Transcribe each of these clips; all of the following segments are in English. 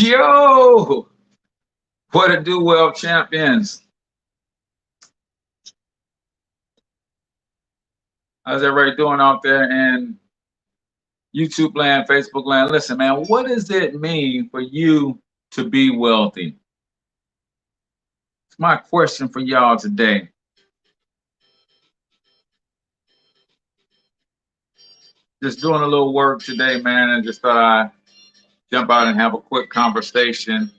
Yo, what it do, well, champions? How's everybody doing out there in YouTube land, Facebook land? Listen, man, what does it mean for you to be wealthy? It's my question for y'all today. Just doing a little work today, man, and just thought I'd jump out and have a quick conversation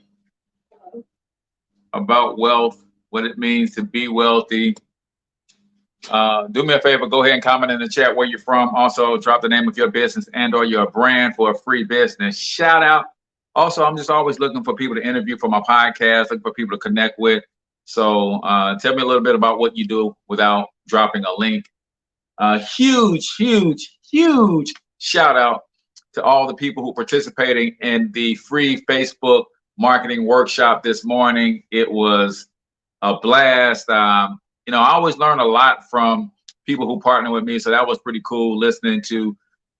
about wealth, what it means to be wealthy. Do me a favor, go ahead and comment in the chat where you're from. Also, drop the name of your business and or your brand for a free business shout out. Also, I'm just always looking for people to interview for my podcast, looking for people to connect with. So tell me a little bit about what you do without dropping a link. Huge shout out to all the people who participating in the free Facebook marketing workshop this morning. It was a blast. I always learn a lot from people who partner with me. So that was pretty cool, listening to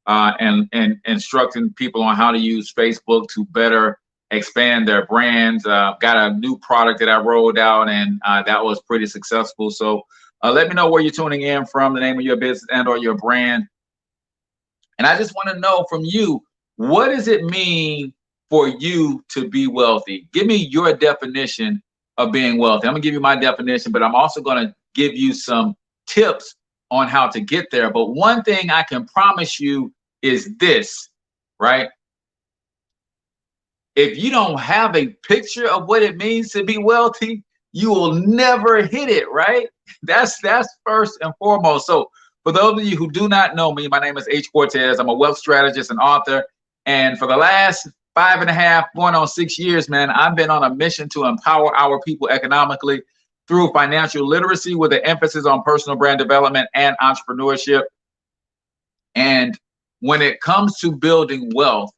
and instructing people on how to use Facebook to better expand their brands. Got a new product that I rolled out, and that was pretty successful. So let me know where you're tuning in from, the name of your business and or your brand. And I just want to know from you, what does it mean for you to be wealthy? Give me your definition of being wealthy. I'm gonna give you my definition, but I'm also gonna give you some tips on how to get there. But one thing I can promise you is this, right? If you don't have a picture of what it means to be wealthy, you will never hit it, right? That's first and foremost. So for those of you who do not know me, my name is H. Cortez. I'm a wealth strategist and author. And for the last 5.5, going on 6 years, man, I've been on a mission to empower our people economically through financial literacy with an emphasis on personal brand development and entrepreneurship. And when it comes to building wealth,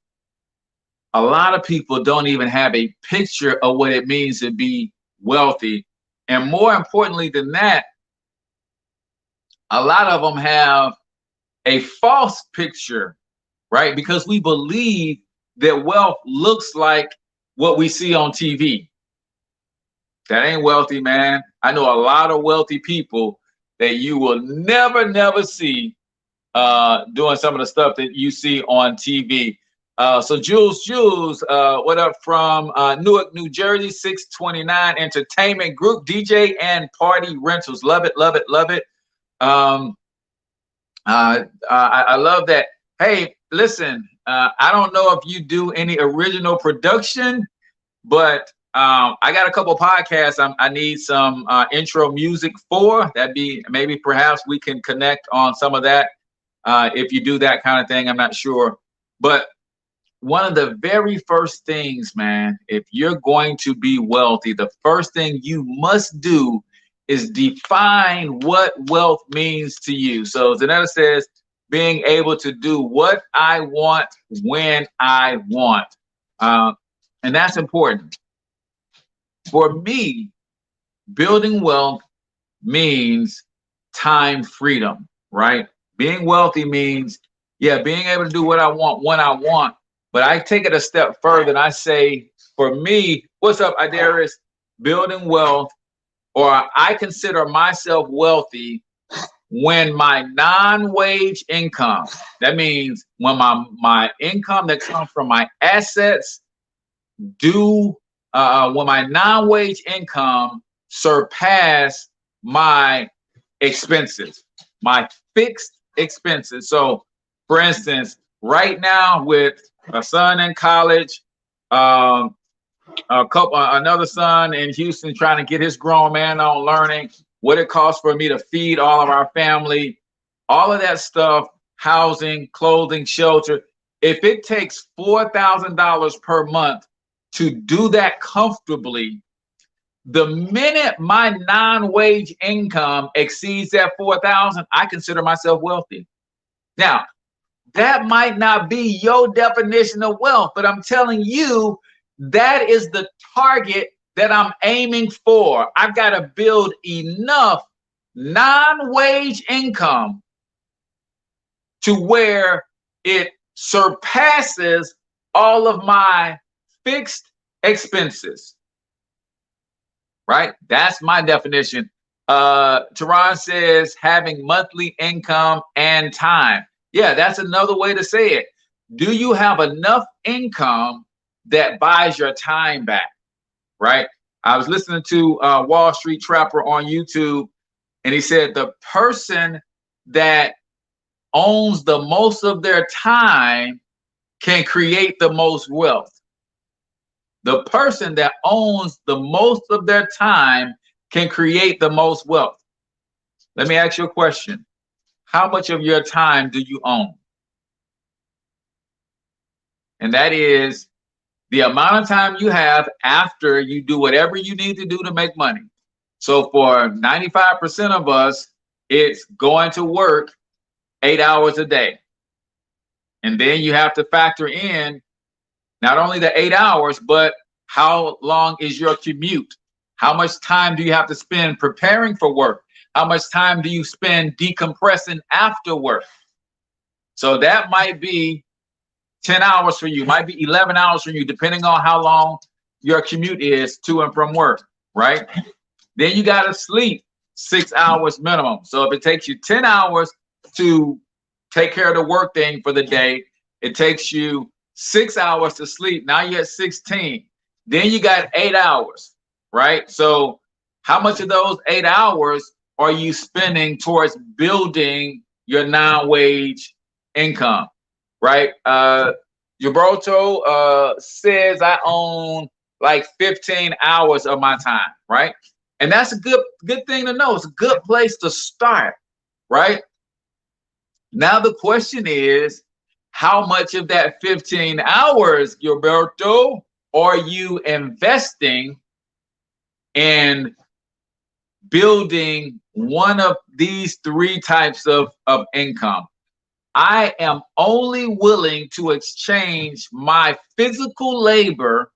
a lot of people don't even have a picture of what it means to be wealthy. And more importantly than that, a lot of them have a false picture, right? Because we believe that wealth looks like what we see on TV. That ain't wealthy, man. I know a lot of wealthy people that you will never see doing some of the stuff that you see on TV. So Jules, what up from Newark, New Jersey, 629 Entertainment Group, DJ and Party Rentals. Love it. I love that. Hey, listen, I don't know if you do any original production, but I got a couple podcasts I need some intro music for. That'd be maybe perhaps we can connect on some of that if you do that kind of thing. I'm not sure. But one of the very first things, man, if you're going to be wealthy, the first thing you must do is define what wealth means to you. So Zanetta says, being able to do what I want when I want. And that's important. For me, building wealth means time freedom, right? Being wealthy means, being able to do what I want when I want. But I take it a step further and I say, for me, what's up, Idaris? Building wealth, or I consider myself wealthy when my non-wage income, that means when my income that comes from my assets when my non-wage income surpass my expenses, my fixed expenses. So for instance, right now with a son in college, another son in Houston trying to get his grown man on learning what it costs for me to feed all of our family, all of that stuff, housing, clothing, shelter. If it takes $4,000 per month to do that comfortably, the minute my non-wage income exceeds that $4,000, I consider myself wealthy. Now, that might not be your definition of wealth, but I'm telling you, that is the target that I'm aiming for. I've got to build enough non-wage income to where it surpasses all of my fixed expenses, right? That's my definition. Teron says having monthly income and time. Yeah, that's another way to say it. Do you have enough income that buys your time back, right? I was listening to Wall Street Trapper on YouTube, and he said the person that owns the most of their time can create the most wealth. The person that owns the most of their time can create the most wealth. Let me ask you a question. How much of your time do you own? And that is the amount of time you have after you do whatever you need to do to make money. So for 95% of us, it's going to work 8 hours a day. And then you have to factor in not only the 8 hours, but how long is your commute? How much time do you have to spend preparing for work? How much time do you spend decompressing after work? So that might be 10 hours for you, might be 11 hours for you, depending on how long your commute is to and from work, right? Then you got to sleep 6 hours minimum. So if it takes you 10 hours to take care of the work thing for the day, it takes you 6 hours to sleep. Now you're at 16. Then you got 8 hours, right? So how much of those 8 hours are you spending towards building your non-wage income, right? Gilberto says I own like 15 hours of my time, right? And that's a good thing to know. It's a good place to start, right? Now the question is, how much of that 15 hours, Gilberto, are you investing in building one of these three types of income? I am only willing to exchange my physical labor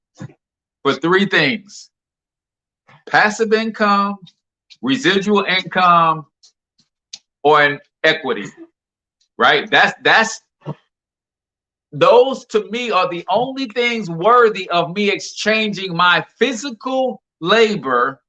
for three things: passive income, residual income, or an equity, right? Those to me are the only things worthy of me exchanging my physical labor,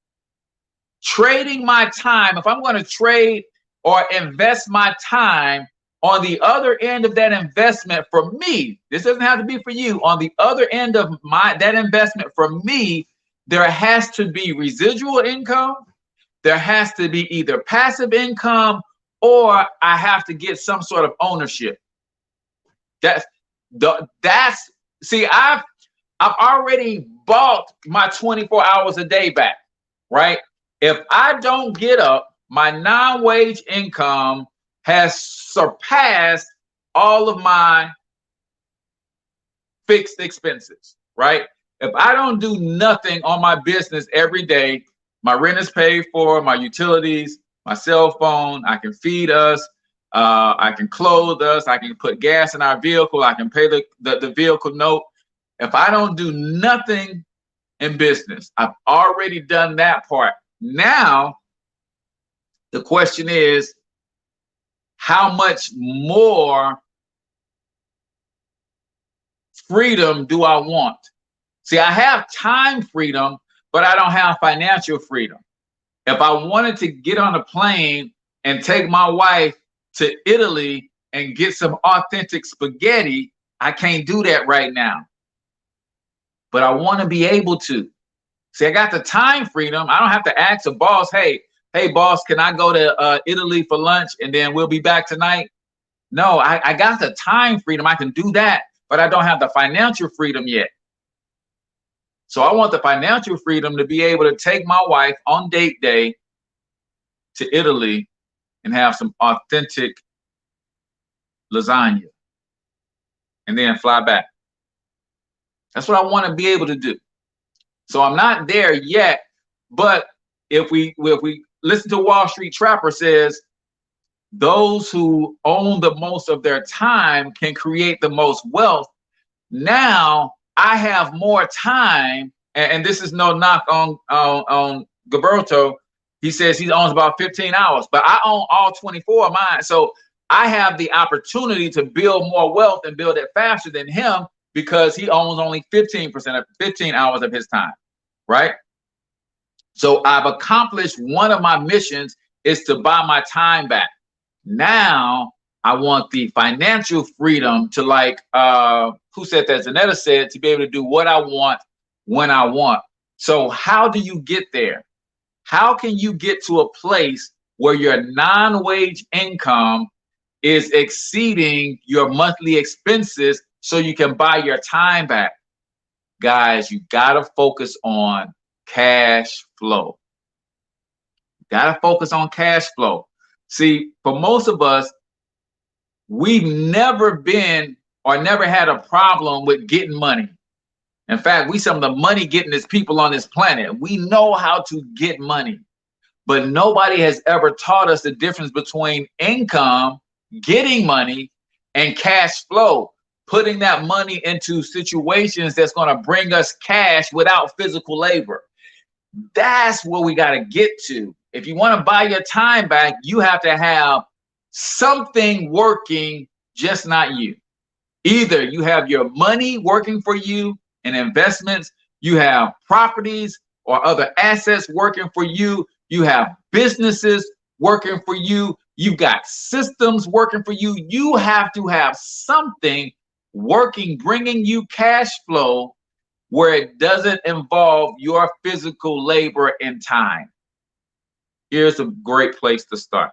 trading my time. If I'm going to trade or invest my time, on the other end of that investment for me, this doesn't have to be for you, on the other end of that investment for me, there has to be residual income, there has to be either passive income, or I have to get some sort of ownership. See, I've already bought my 24 hours a day back, right? If I don't get up, my non-wage income has surpassed all of my fixed expenses, right? If I don't do nothing on my business every day, my rent is paid for, my utilities, my cell phone, I can feed us, I can clothe us, I can put gas in our vehicle, I can pay the vehicle note. If I don't do nothing in business, I've already done that part. Now, the question is, how much more freedom do I want? See, I have time freedom, but I don't have financial freedom. If I wanted to get on a plane and take my wife to Italy and get some authentic spaghetti, I can't do that right now. But I want to be able to. See, I got the time freedom. I don't have to ask a boss, hey boss, can I go to Italy for lunch and then we'll be back tonight? No, I got the time freedom. I can do that, but I don't have the financial freedom yet. So I want the financial freedom to be able to take my wife on date day to Italy and have some authentic lasagna and then fly back. That's what I want to be able to do. So I'm not there yet, but if we listen to Wall Street Trapper says, those who own the most of their time can create the most wealth. Now I have more time, and this is no knock on Gilberto. He says he owns about 15 hours, but I own all 24 of mine. So I have the opportunity to build more wealth and build it faster than him because he owns only 15% of 15 hours of his time, right? So I've accomplished one of my missions is to buy my time back. Now I want the financial freedom to, like, who said that? Zanetta said, to be able to do what I want when I want. So how do you get there? How can you get to a place where your non-wage income is exceeding your monthly expenses so you can buy your time back? Guys, you gotta focus on cash flow. Gotta focus on cash flow. See, for most of us, we've never been or never had a problem with getting money. In fact, we some of the money gettingest people on this planet. We know how to get money, but nobody has ever taught us the difference between income, getting money, and cash flow, putting that money into situations that's going to bring us cash without physical labor. That's where we got to get to. If you want to buy your time back, you have to have something working, just not you. Either you have your money working for you in investments, you have properties or other assets working for you, you have businesses working for you, you've got systems working for you. You have to have something working, bringing you cash flow where it doesn't involve your physical labor and time. Here's a great place to start.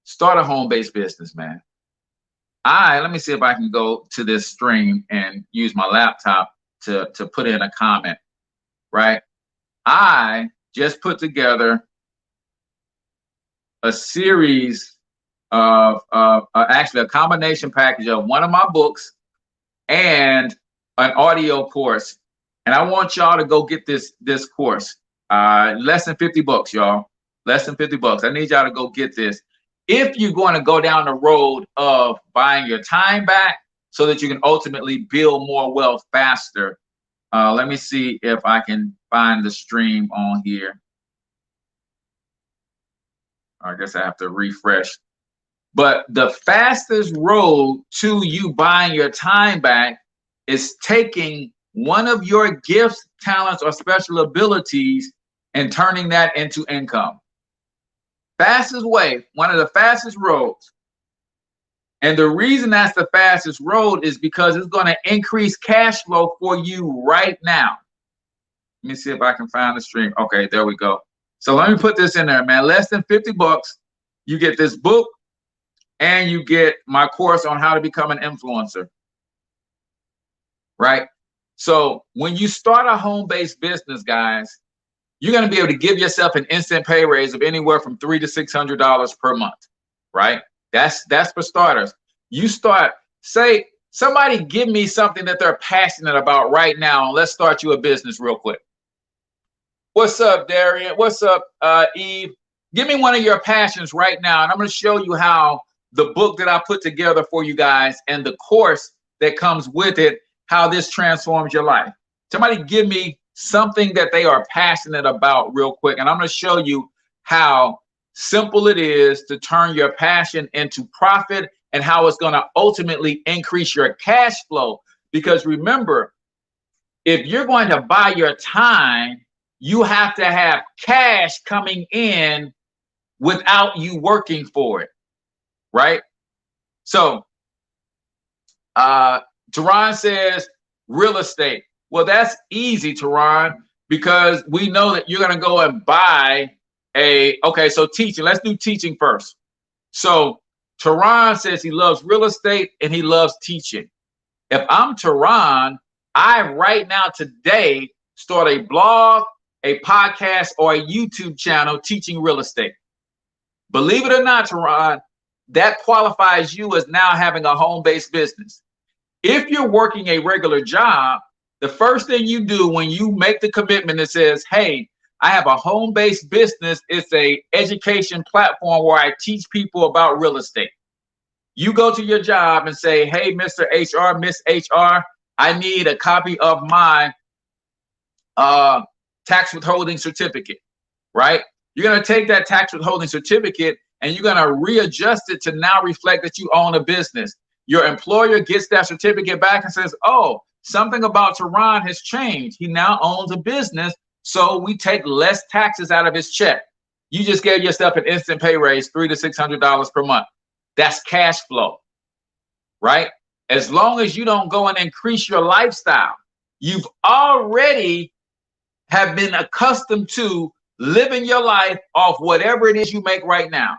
Start a home-based business, man. Let me see if I can go to this stream and use my laptop to put in a comment, right? I just put together a series of actually a combination package of one of my books and an audio course. And I want y'all to go get this course. Less than 50 bucks, y'all. Less than 50 bucks. I need y'all to go get this. If you're going to go down the road of buying your time back so that you can ultimately build more wealth faster. Let me see if I can find the stream on here. I guess I have to refresh. But the fastest road to you buying your time back is taking one of your gifts, talents, or special abilities and turning that into income. Fastest way, one of the fastest roads. And the reason that's the fastest road is because it's going to increase cash flow for you right now. Let me see if I can find the stream. Okay, there we go. So let me put this in there, man. Less than 50 bucks. You get this book and you get my course on how to become an influencer. Right? So when you start a home-based business, guys, you're going to be able to give yourself an instant pay raise of anywhere from $300 to $600 per month, right? That's for starters. You start, say, somebody give me something that they're passionate about right now. Let's start you a business real quick. What's up, Darian? What's up, Eve? Give me one of your passions right now, and I'm going to show you how the book that I put together for you guys and the course that comes with it, how this transforms your life. Somebody give me something that they are passionate about real quick. And I'm going to show you how simple it is to turn your passion into profit and how it's going to ultimately increase your cash flow. Because remember, if you're going to buy your time, you have to have cash coming in without you working for it, right? So, Teron says real estate. Well, that's easy, Teron, because we know that you're going to go and buy okay, so teaching. Let's do teaching first. So Teron says he loves real estate and he loves teaching. If I'm Teron, I right now today start a blog, a podcast, or a YouTube channel teaching real estate. Believe it or not, Teron, that qualifies you as now having a home-based business. If you're working a regular job, the first thing you do when you make the commitment that says, hey, I have a home-based business, it's a education platform where I teach people about real estate. You go to your job and say, hey, Mr. HR, Miss HR, I need a copy of my tax withholding certificate, right? You're going to take that tax withholding certificate and you're going to readjust it to now reflect that you own a business. your employer gets that certificate back and says, oh, something about Teron has changed. He now owns a business, so we take less taxes out of his check. You just gave yourself an instant pay raise, $300 to $600 per month. That's cash flow, right? As long as you don't go and increase your lifestyle, you've already have been accustomed to living your life off whatever it is you make right now.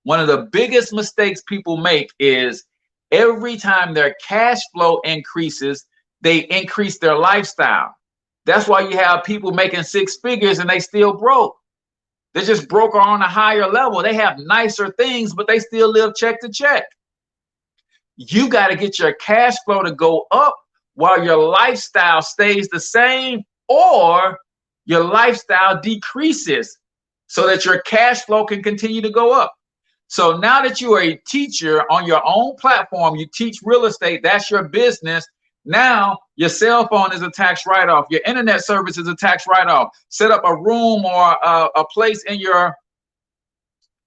One of the biggest mistakes people make is every time their cash flow increases, they increase their lifestyle. That's why you have people making six figures and they still broke. They just broke on a higher level. They have nicer things, but they still live check to check. You got to get your cash flow to go up while your lifestyle stays the same, or your lifestyle decreases so that your cash flow can continue to go up. So now that you are a teacher on your own platform, you teach real estate, that's your business. Now your cell phone is a tax write-off. Your internet service is a tax write-off. Set up a room or a place in your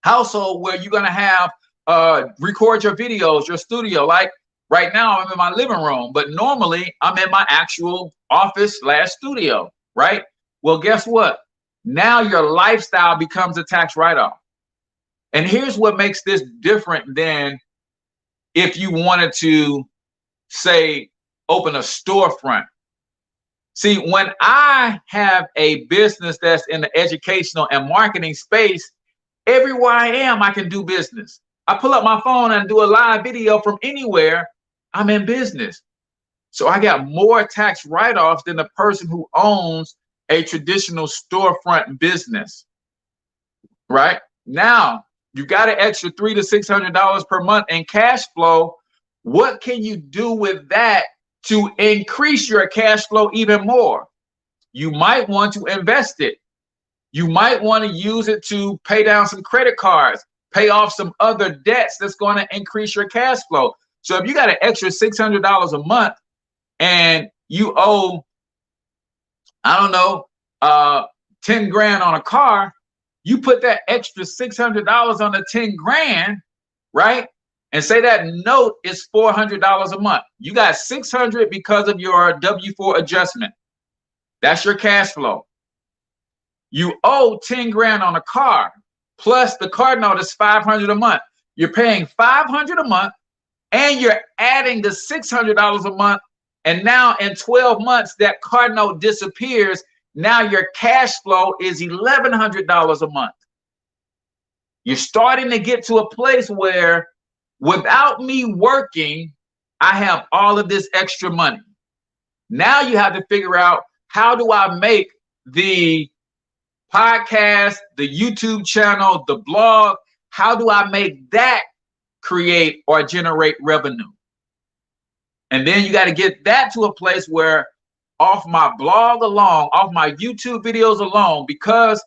household where you're going to have record your videos, your studio. Like right now, I'm in my living room, but normally I'm in my actual office / studio, right? Well, guess what? Now your lifestyle becomes a tax write-off. And here's what makes this different than if you wanted to, say, open a storefront. See, when I have a business that's in the educational and marketing space, everywhere I am, I can do business. I pull up my phone and do a live video from anywhere, I'm in business. So I got more tax write-offs than the person who owns a traditional storefront business, right? Now, you got an extra $300 to $600 per month in cash flow. What can you do with that to increase your cash flow even more? You might want to invest it. You might want to use it to pay down some credit cards, pay off some other debts that's going to increase your cash flow. So if you got an extra $600 a month and you owe, I don't know, 10 grand on a car, you put that extra $600 on the 10 grand, right? And say that note is $400 a month. You got $600 because of your W-4 adjustment. That's your cash flow. You owe 10 grand on a car, plus the car note is $500 a month. You're paying $500 a month, and you're adding the $600 a month. And now in 12 months, that car note disappears. Now your cash flow is $1,100 a month. You're starting to get to a place where without me working, I have all of this extra money. Now you have to figure out, how do I make the podcast, the YouTube channel, the blog, how do I make that create or generate revenue? And then you got to get that to a place where off my blog alone, off my YouTube videos alone, because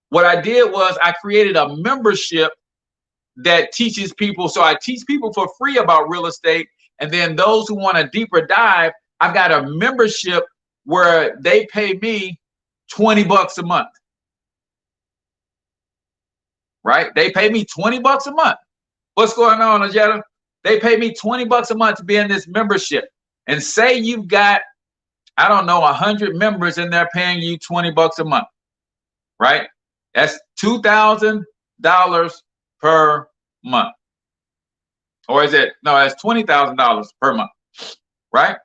what I did was I created a membership that teaches people. So I teach people for free about real estate. And then those who want a deeper dive, I've got a membership where they pay me $20 a month. Right? They pay me $20 a month. What's going on, Ajetta? They pay me $20 a month to be in this membership. And say you've got, I don't know, 100 members and they're paying you $20 a month, right? That's $2,000 per month. Or is it, no, that's $20,000 per month, right?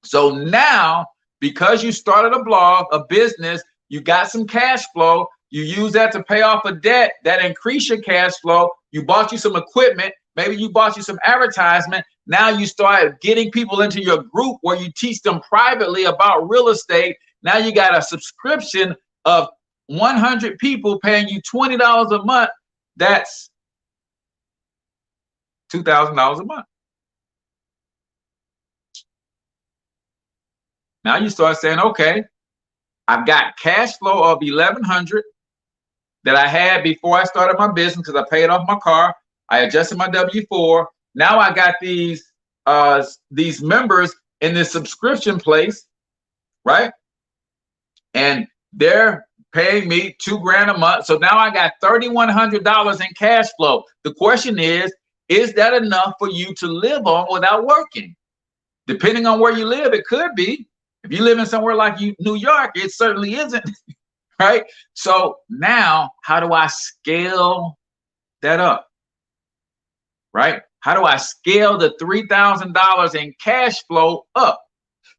So now, because you started a blog, a business, you got some cash flow, you use that to pay off a debt, that increase your cash flow, you bought you some equipment, maybe you bought you some advertisement. Now you start getting people into your group where you teach them privately about real estate. Now you got a subscription of 100 people paying you $20 a month. That's $2,000 a month. Now you start saying, okay, I've got cash flow of $1,100 that I had before I started my business because I paid off my car. I adjusted my W-4. Now I got these members in this subscription place, right? And they're paying me $2 grand a month. So now I got $3,100 in cash flow. The question is Is that enough for you to live on without working? Depending on where you live, it could be. If you live in somewhere like New York, it certainly isn't, right? So now, how do I scale that up, right? How do I scale the $3,000 in cash flow up?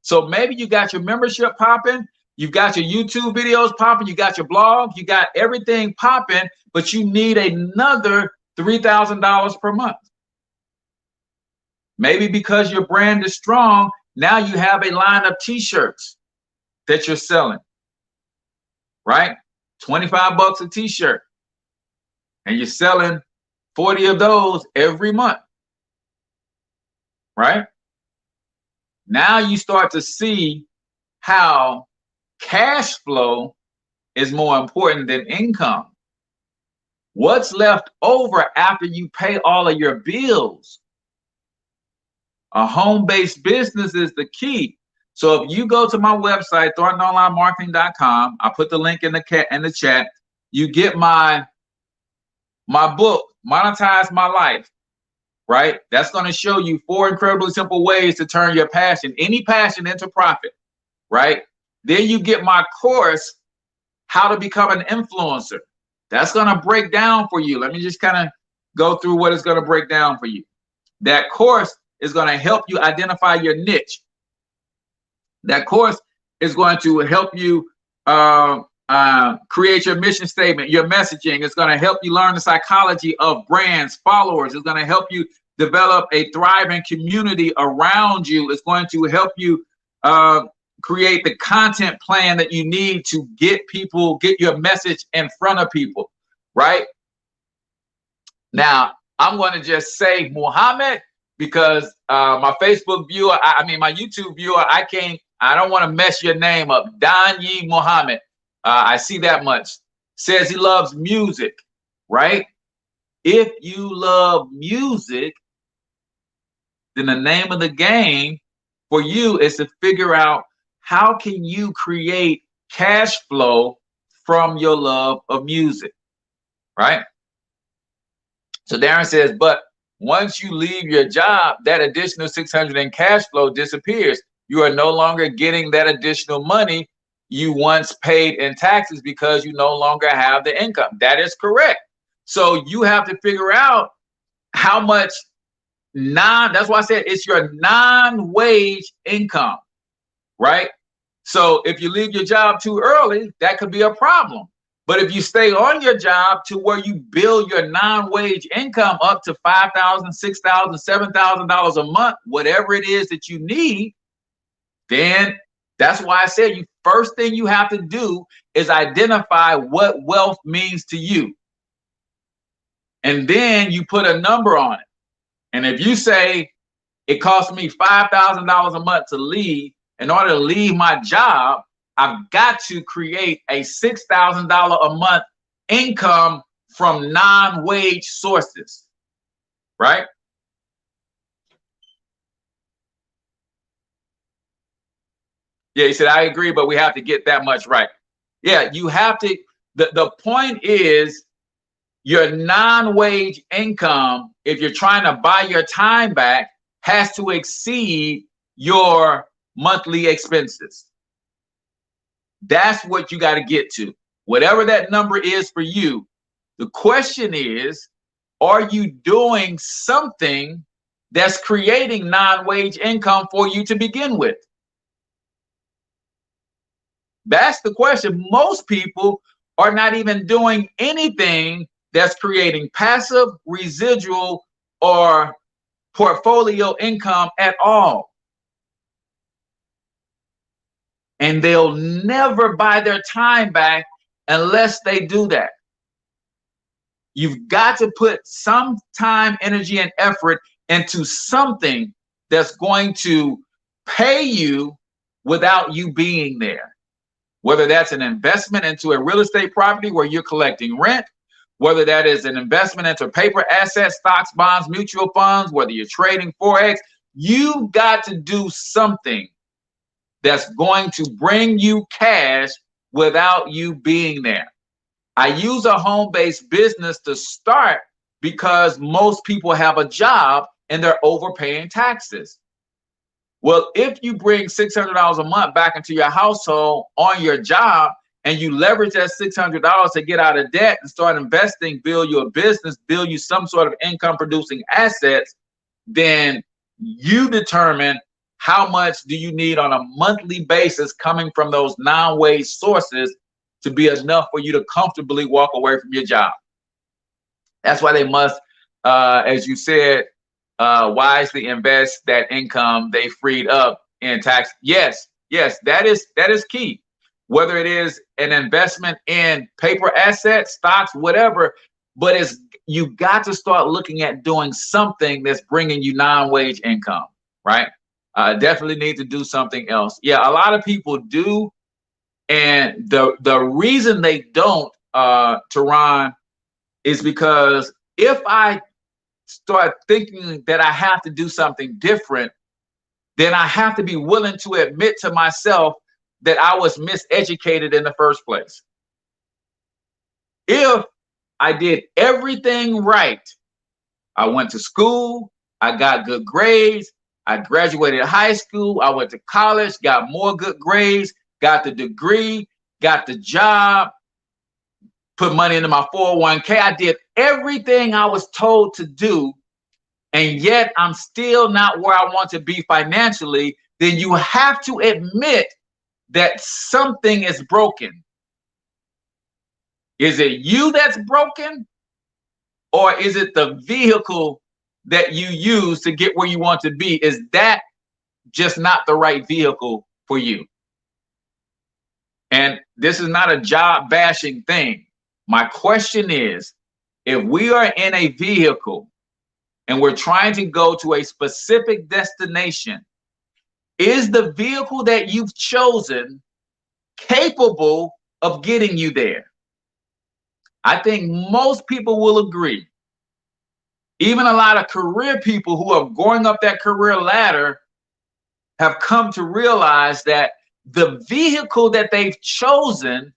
So maybe you got your membership popping, you've got your YouTube videos popping, you got your blog, you got everything popping, but you need another $3,000 per month. Maybe because your brand is strong, now you have a line of t-shirts that you're selling, right? 25 bucks a t-shirt. And you're selling 40 of those every month, right? Now you start to see how cash flow is more important than income. What's left over after you pay all of your bills? A home-based business is the key. So if you go to my website, thorntononlinemarketing.com, I put the link in the chat. You get my book, Monetize My Life, right? That's going to show you 4 incredibly simple ways to turn your passion, any passion, into profit, right? Then you get my course, How to Become an Influencer. That's going to break down for you. Let me just kind of go through what it's going to break down for you. That course is going to help you identify your niche. That course is going to help you create your mission statement, your messaging. It's going to help you learn the psychology of brands, followers. It's going to help you develop a thriving community around you. It's going to help you create the content plan that you need to get your message in front of people, right? Now, I'm going to just say Muhammad, because my Facebook viewer, my YouTube viewer, I don't want to mess your name up. Danyi Muhammad, I see that much. Says he loves music, right? If you love music, then the name of the game for you is to figure out how can you create cash flow from your love of music, right? So Darren says, but once you leave your job, that additional 600 in cash flow disappears. You are no longer getting that additional money you once paid in taxes because you no longer have the income. That is correct. So you have to figure out how much that's why I said it's your non-wage income, right? So if you leave your job too early, that could be a problem. But if you stay on your job to where you build your non-wage income up to $5,000, $6,000, $7,000 a month, whatever it is that you need, then that's why I said first thing you have to do is identify what wealth means to you. And then you put a number on it. And if you say it costs me $5,000 a month to leave, in order to leave my job, I've got to create a $6,000 a month income from non-wage sources, right? Yeah, he said, I agree, but we have to get that much right. Yeah, you have to, the point is your non-wage income, if you're trying to buy your time back, has to exceed your monthly expenses. That's what you got to get to. Whatever that number is for you, the question is, are you doing something that's creating non-wage income for you to begin with? That's the question. Most people are not even doing anything that's creating passive, residual, or portfolio income at all. And they'll never buy their time back unless they do that. You've got to put some time, energy, and effort into something that's going to pay you without you being there. Whether that's an investment into a real estate property where you're collecting rent, whether that is an investment into paper assets, stocks, bonds, mutual funds, whether you're trading Forex, you got to do something that's going to bring you cash without you being there. I use a home-based business to start because most people have a job and they're overpaying taxes. Well, if you bring $600 a month back into your household on your job and you leverage that $600 to get out of debt and start investing, build your business, build you some sort of income producing assets, then you determine how much do you need on a monthly basis coming from those non-wage sources to be enough for you to comfortably walk away from your job. That's why they must, as you said, wisely invest that income they freed up in tax. Yes, yes, that is key. Whether it is an investment in paper assets, stocks, whatever, but you got to start looking at doing something that's bringing you non-wage income, right? Definitely need to do something else. Yeah, a lot of people do, and the reason they don't, Teron, is because if I start thinking that I have to do something different, then I have to be willing to admit to myself that I was miseducated in the first place. If I did everything right, I went to school, I got good grades, I graduated high school, I went to college, got more good grades, got the degree, got the job, put money into my 401k. I did everything I was told to do, and yet I'm still not where I want to be financially. Then you have to admit that something is broken. Is it you that's broken, or is it the vehicle that you use to get where you want to be? Is that just not the right vehicle for you? And this is not a job bashing thing. My question is, if we are in a vehicle and we're trying to go to a specific destination, is the vehicle that you've chosen capable of getting you there? I think most people will agree. Even a lot of career people who are going up that career ladder have come to realize that the vehicle that they've chosen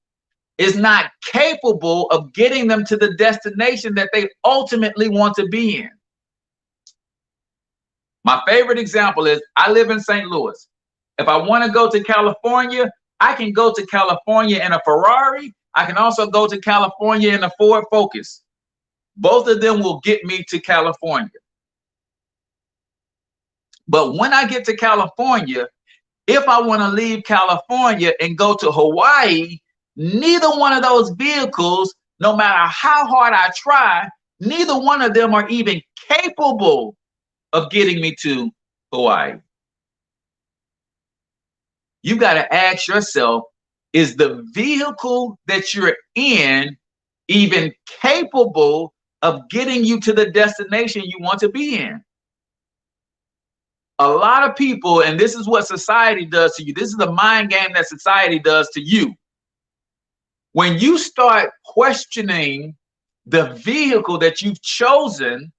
is not capable of getting them to the destination that they ultimately want to be in. My favorite example is I live in St. Louis. If I want to go to California, I can go to California in a Ferrari. I can also go to California in a Ford Focus. Both of them will get me to California. But when I get to California, if I want to leave California and go to Hawaii, neither one of those vehicles, no matter how hard I try, neither one of them are even capable of getting me to Hawaii. You got to ask yourself, is the vehicle that you're in even capable of getting you to the destination you want to be in? A lot of people, and this is what society does to you, this is the mind game that society does to you. When you start questioning the vehicle that you've chosen,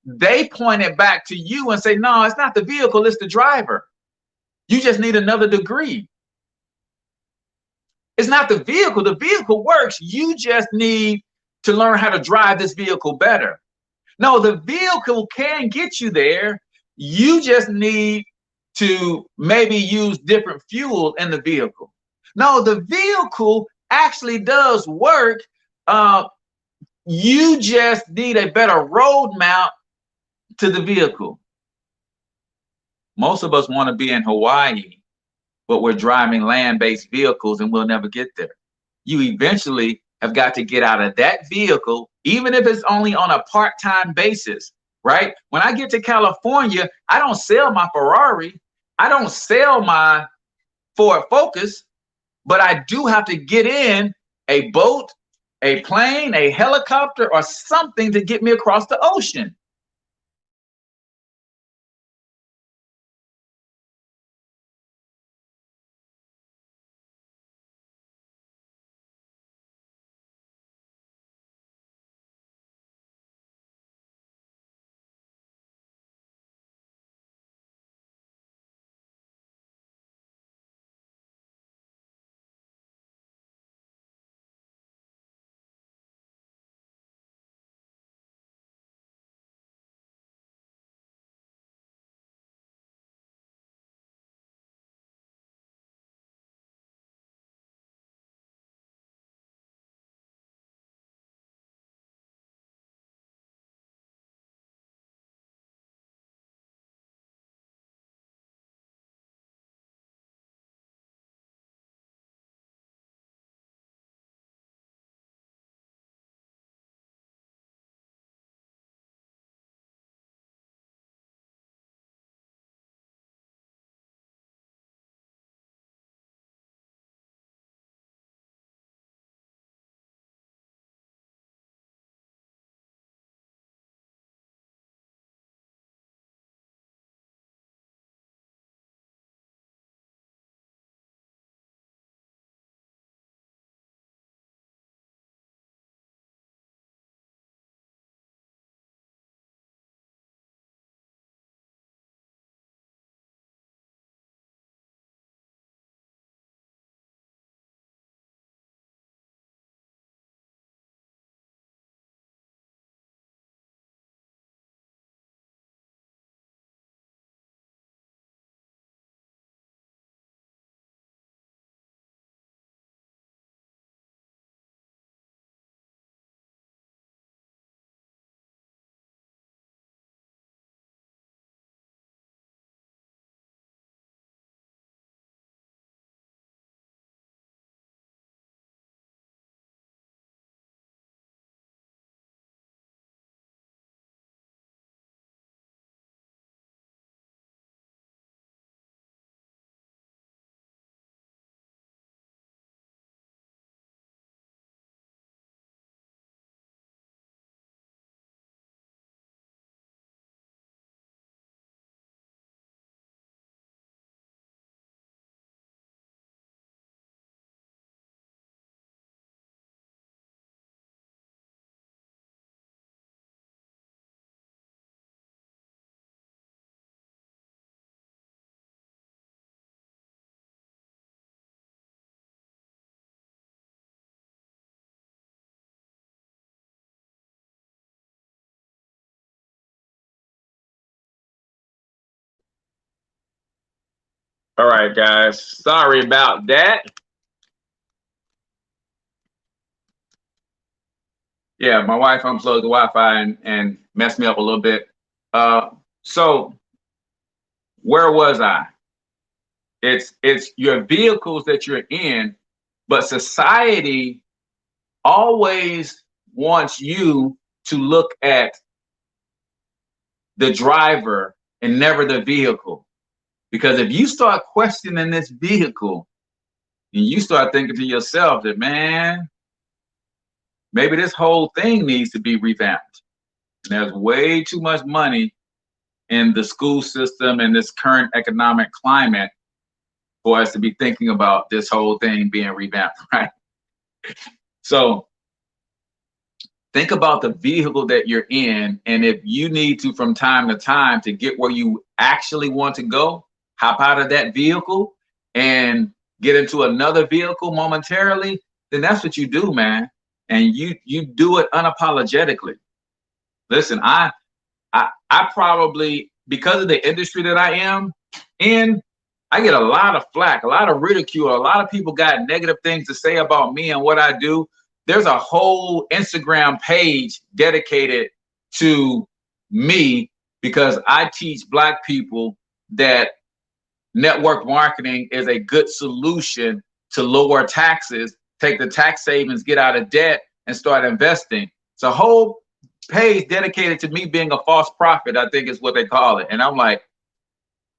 they point it back to you and say, no, it's not the vehicle, it's the driver. You just need another degree. It's not the vehicle works. You just need to learn how to drive this vehicle better. No, the vehicle can get you there. You just need to maybe use different fuel in the vehicle. No, the vehicle actually does work. You just need a better roadmap to the vehicle. Most of us want to be in Hawaii, but we're driving land-based vehicles and we'll never get there. You eventually have got to get out of that vehicle, even if it's only on a part-time basis, right? When I get to California, I don't sell my Ferrari. I don't sell my Ford Focus, but I do have to get in a boat, a plane, a helicopter, or something to get me across the ocean. All right, guys. Sorry about that. Yeah, my wife unplugged the Wi-Fi and messed me up a little bit. So where was I? It's your vehicles that you're in, but society always wants you to look at the driver and never the vehicle. Because if you start questioning this vehicle and you start thinking to yourself that, man, maybe this whole thing needs to be revamped. And there's way too much money in the school system and this current economic climate for us to be thinking about this whole thing being revamped, right? So think about the vehicle that you're in, and if you need to, from time to time, to get where you actually want to go, hop out of that vehicle and get into another vehicle momentarily, then that's what you do, man. And you do it unapologetically. Listen, I probably, because of the industry that I am in, I get a lot of flack, a lot of ridicule. A lot of people got negative things to say about me and what I do. There's a whole Instagram page dedicated to me because I teach Black people that network marketing is a good solution to lower taxes, take the tax savings, get out of debt, and start investing. It's a whole page dedicated to me being a false prophet, I think is what they call it. And I'm like,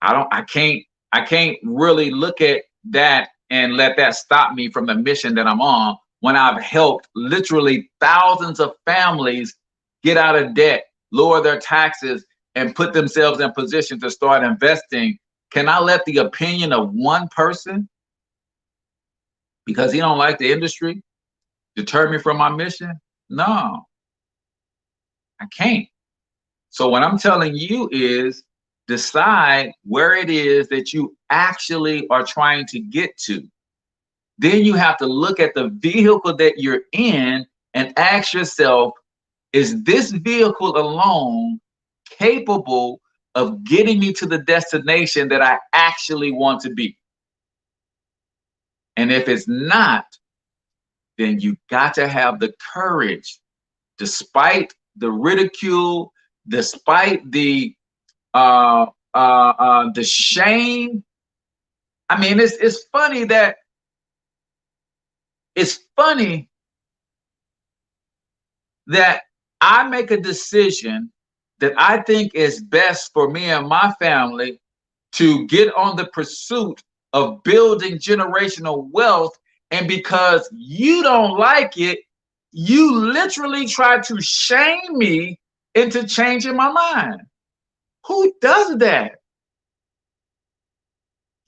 I can't really look at that and let that stop me from the mission that I'm on when I've helped literally thousands of families get out of debt, lower their taxes, and put themselves in position to start investing. Can I let the opinion of one person, because he don't like the industry, deter me from my mission? No, I can't. So what I'm telling you is decide where it is that you actually are trying to get to. Then you have to look at the vehicle that you're in and ask yourself, is this vehicle alone capable of getting me to the destination that I actually want to be? And if it's not, then you got to have the courage, despite the ridicule, despite the shame. I mean, it's funny that I make a decision that I think is best for me and my family to get on the pursuit of building generational wealth. And because you don't like it, you literally try to shame me into changing my mind. Who does that?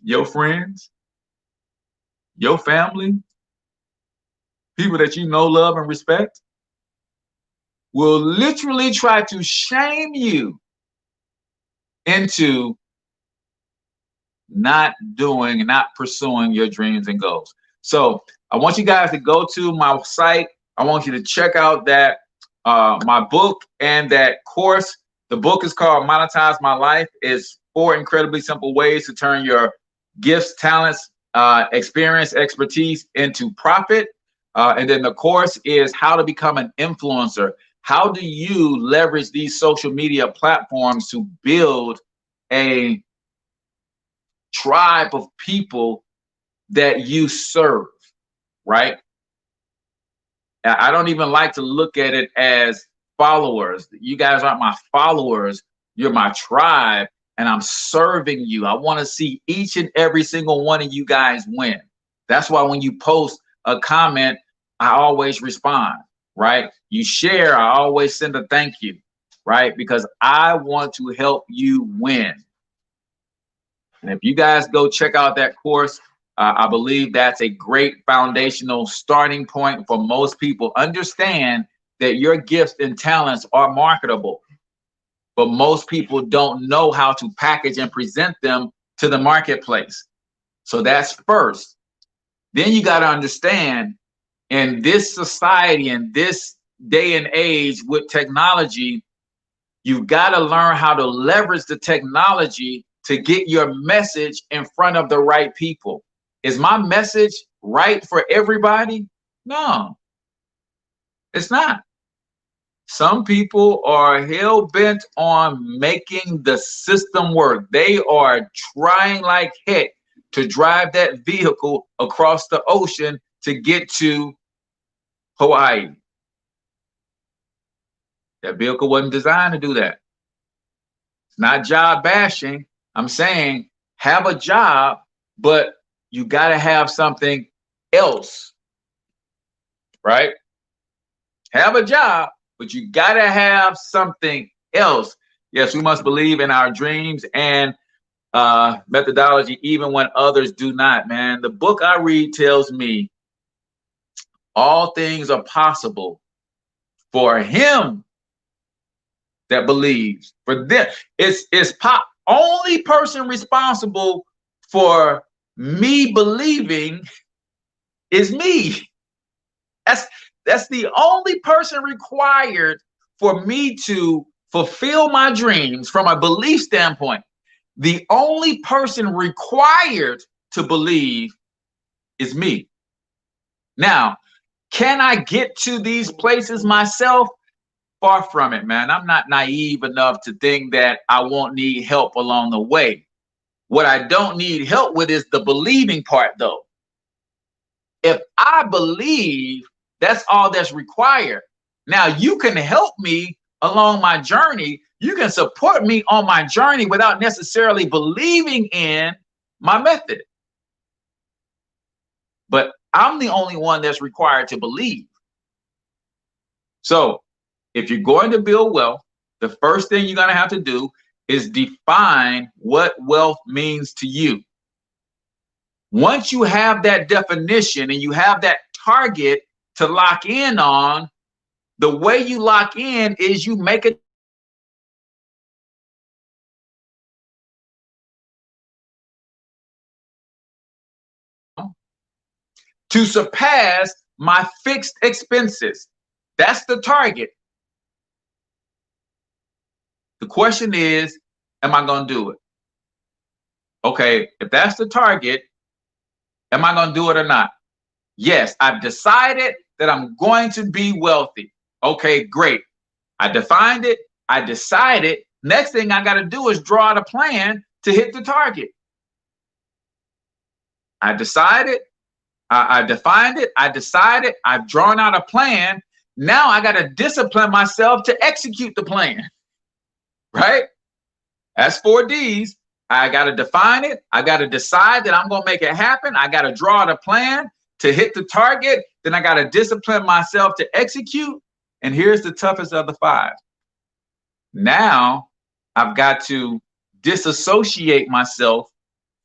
Your friends, your family, people that you know, love, and respect will literally try to shame you into not pursuing your dreams and goals. So I want you guys to go to my site. I want you to check out that my book and that course. The book is called Monetize My Life. It's 4 incredibly simple ways to turn your gifts, talents, experience, expertise into profit. And then the course is how to become an influencer. How do you leverage these social media platforms to build a tribe of people that you serve, right? I don't even like to look at it as followers. You guys aren't my followers. You're my tribe, and I'm serving you. I want to see each and every single one of you guys win. That's why when you post a comment, I always respond, right? You share, I always send a thank you, right? Because I want to help you win. And if you guys go check out that course, I believe that's a great foundational starting point for most people. Understand that your gifts and talents are marketable, but most people don't know how to package and present them to the marketplace. So that's first. Then you got to understand, in this society, in this day and age with technology, you've got to learn how to leverage the technology to get your message in front of the right people. Is my message right for everybody? No, it's not. Some people are hell bent on making the system work. They are trying like heck to drive that vehicle across the ocean to get to Hawaii. That vehicle wasn't designed to do that. It's not job bashing. I'm saying have a job, but you got to have something else, right? Have a job, but you got to have something else. Yes, we must believe in our dreams and methodology, even when others do not, man. The book I read tells me all things are possible for him that believes. For them, it's only person responsible for me believing is me. That's the only person required for me to fulfill my dreams from a belief standpoint. The only person required to believe is me. Now, can I get to these places myself? Far from it, man. I'm not naive enough to think that I won't need help along the way. What I don't need help with is the believing part, though. If I believe, that's all that's required. Now, you can help me along my journey. You can support me on my journey without necessarily believing in my method. But I'm the only one that's required to believe. So if you're going to build wealth, the first thing you're going to have to do is define what wealth means to you. Once you have that definition and you have that target to lock in on, the way you lock in is you make it to surpass my fixed expenses. That's the target. The question is, am I going to do it? Okay, if that's the target, am I going to do it or not? Yes, I've decided that I'm going to be wealthy. Okay, great. I defined it. I decided. Next thing I got to do is draw out a plan to hit the target. I decided. I defined it. I decided. I've drawn out a plan. Now I got to discipline myself to execute the plan. Right? That's 4 Ds. I got to define it. I got to decide that I'm going to make it happen. I got to draw out a plan to hit the target. Then I got to discipline myself to execute. And here's the toughest of the 5. Now I've got to disassociate myself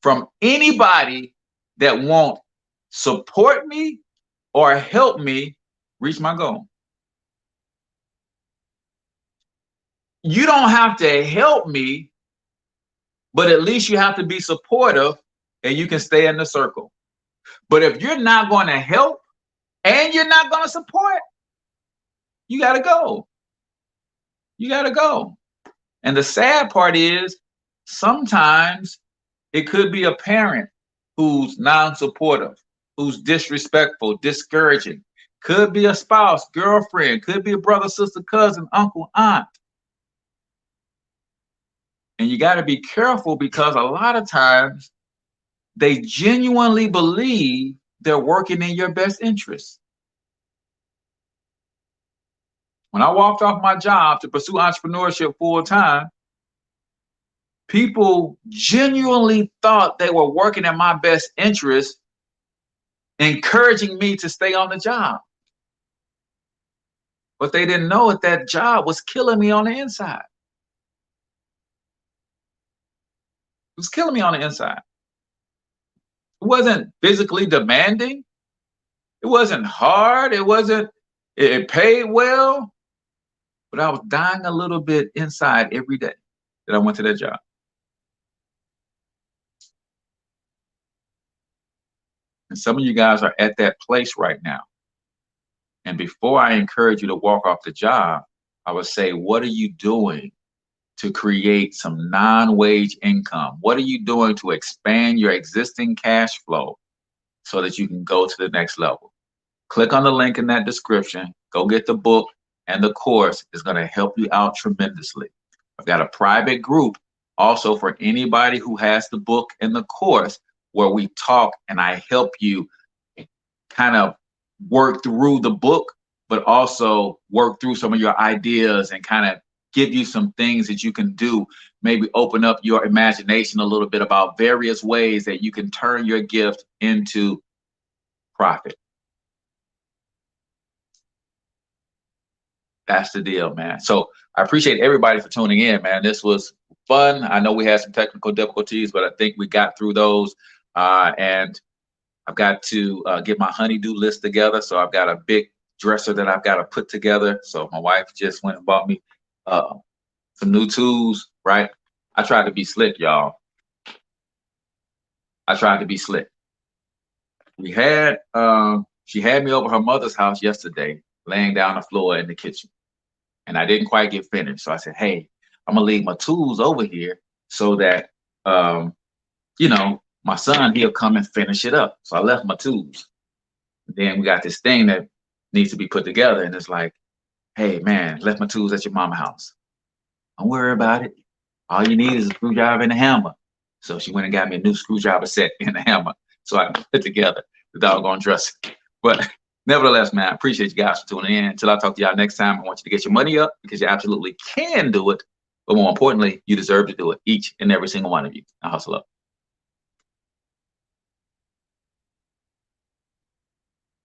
from anybody that won't support me or help me reach my goal. You don't have to help me, but at least you have to be supportive and you can stay in the circle. But if you're not going to help and you're not going to support, you got to go. You got to go. And the sad part is sometimes it could be a parent who's non-supportive, who's disrespectful, discouraging. Could be a spouse, girlfriend, could be a brother, sister, cousin, uncle, aunt. And you got to be careful because a lot of times they genuinely believe they're working in your best interest. When I walked off my job to pursue entrepreneurship full time, people genuinely thought they were working in my best interest, encouraging me to stay on the job. But they didn't know that job was killing me on the inside. It was killing me on the inside. It wasn't physically demanding. It wasn't hard. It paid well. But I was dying a little bit inside every day that I went to that job. And some of you guys are at that place right now. And before I encourage you to walk off the job, I would say, what are you doing to create some non-wage income? What are you doing to expand your existing cash flow so that you can go to the next level? Click on the link in that description. Go get the book, and the course is going to help you out tremendously. I've got a private group also for anybody who has the book and the course, where we talk and I help you kind of work through the book, but also work through some of your ideas and kind of give you some things that you can do. Maybe open up your imagination a little bit about various ways that you can turn your gift into profit. That's the deal, man. So I appreciate everybody for tuning in, man. This was fun. I know we had some technical difficulties, but I think we got through those. And I've got to get my honeydew list together. So I've got a big dresser that I've got to put together. So my wife just went and bought me some new tools, right? I tried to be slick, y'all. I tried to be slick. We had, she had me over her mother's house yesterday, laying down the floor in the kitchen. And I didn't quite get finished. So I said, hey, I'm gonna leave my tools over here so that, you know, my son, he'll come and finish it up. So I left my tools. Then we got this thing that needs to be put together. And it's like, hey, man, left my tools at your mama's house. Don't worry about it. All you need is a screwdriver and a hammer. So she went and got me a new screwdriver set and a hammer so I can put together the doggone dresser. But nevertheless, man, I appreciate you guys for tuning in. Until I talk to y'all next time, I want you to get your money up because you absolutely can do it. But more importantly, you deserve to do it, each and every single one of you. Now hustle up.